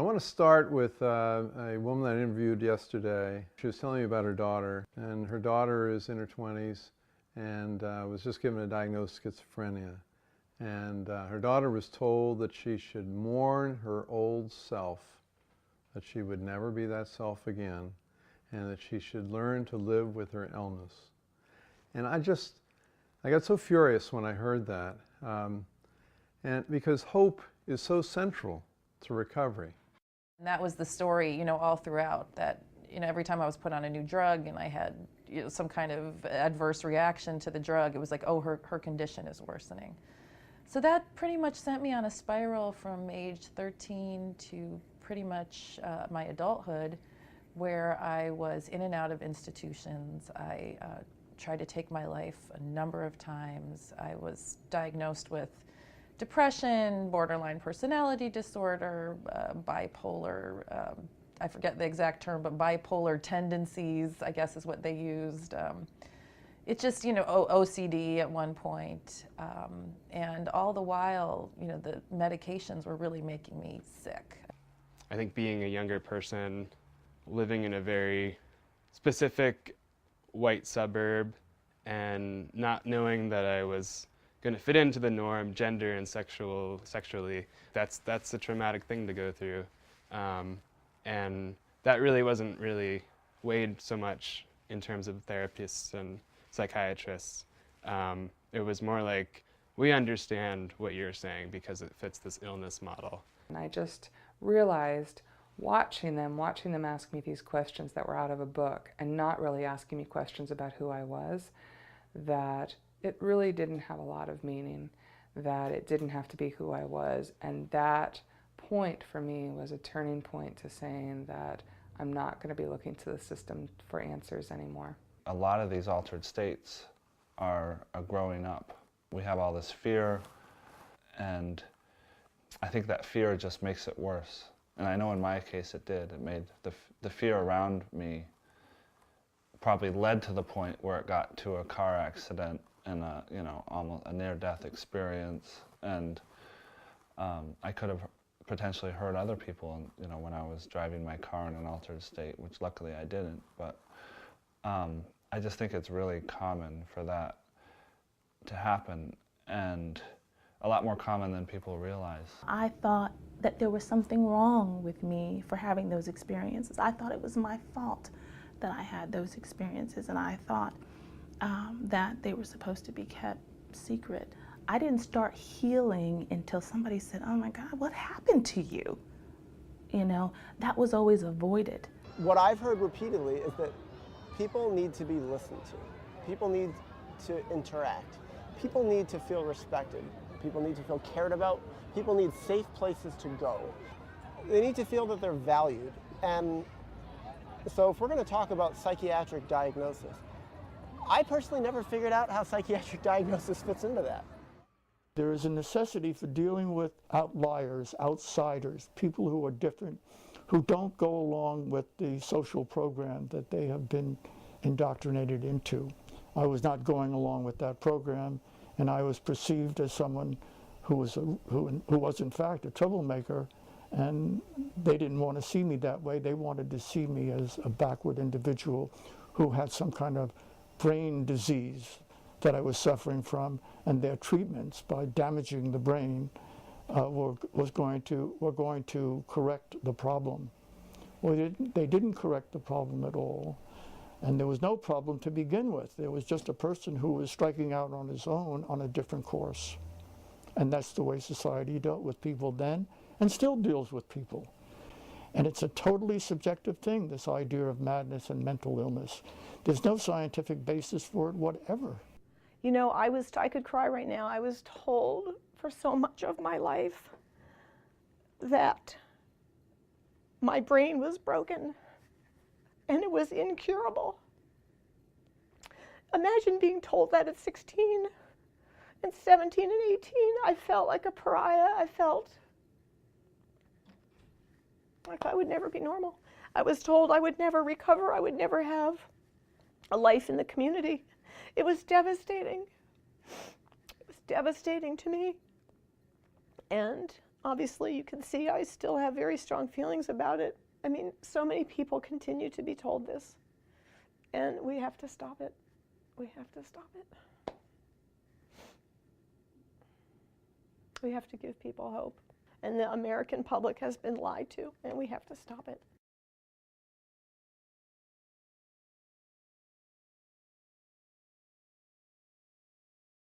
I want to start with a woman that I interviewed yesterday. She was telling me about her daughter, and her daughter is in her 20s and was just given a diagnosis of schizophrenia. And her daughter was told that she should mourn her old self, that she would never be that self again, and that she should learn to live with her illness. And I got so furious when I heard that, and because hope is so central to recovery. And that was the story, all throughout, that, every time I was put on a new drug and I had, some kind of adverse reaction to the drug, it was like, oh, her condition is worsening. So that pretty much sent me on a spiral from age 13 to pretty much my adulthood, where I was in and out of institutions. I tried to take my life a number of times. I was diagnosed with depression, borderline personality disorder, bipolar, I forget the exact term, but bipolar tendencies, I guess is what they used. It's just, OCD at one point. And all the while, the medications were really making me sick. I think being a younger person, living in a very specific white suburb and not knowing that I was going to fit into the norm, gender and sexually, that's a traumatic thing to go through. And that really wasn't really weighed so much in terms of therapists and psychiatrists. It was more like, we understand what you're saying because it fits this illness model. And I just realized, watching them ask me these questions that were out of a book and not really asking me questions about who I was, that it really didn't have a lot of meaning, that it didn't have to be who I was. And that point for me was a turning point to saying that I'm not going to be looking to the system for answers anymore. A lot of these altered states are growing up. We have all this fear, and I think that fear just makes it worse. And I know in my case it did. It made the fear around me probably led to the point where it got to a car accident and almost a near-death experience. And I could have potentially hurt other people, when I was driving my car in an altered state, which luckily I didn't. But I just think it's really common for that to happen, and a lot more common than people realize. I thought that there was something wrong with me for having those experiences. I thought it was my fault that I had those experiences, and I thought that they were supposed to be kept secret. I didn't start healing until somebody said, oh my God, what happened to you? That was always avoided. What I've heard repeatedly is that people need to be listened to. People need to interact. People need to feel respected. People need to feel cared about. People need safe places to go. They need to feel that they're valued. And so if we're going to talk about psychiatric diagnosis, I personally never figured out how psychiatric diagnosis fits into that. There is a necessity for dealing with outliers, outsiders, people who are different, who don't go along with the social program that they have been indoctrinated into. I was not going along with that program, and I was perceived as someone who was in fact a troublemaker, and they didn't want to see me that way. They wanted to see me as a backward individual who had some kind of brain disease that I was suffering from, and their treatments by damaging the brain were going to correct the problem. Well, they didn't correct the problem at all, and there was no problem to begin with. There was just a person who was striking out on his own on a different course, and that's the way society dealt with people then, and still deals with people. And it's a totally subjective thing, this idea of madness and mental illness. There's no scientific basis for it whatever. I could cry right now. I was told for so much of my life that my brain was broken and it was incurable. Imagine being told that at 16 and 17 and 18. I felt like a pariah. I felt like I would never be normal. I was told I would never recover. I would never have a life in the community. It was devastating. It was devastating to me. And Obviously, you can see I still have very strong feelings about it. I mean, so many people continue to be told this, and we have to stop it. We have to stop it. We have to give people hope. And the American public has been lied to, and we have to stop it.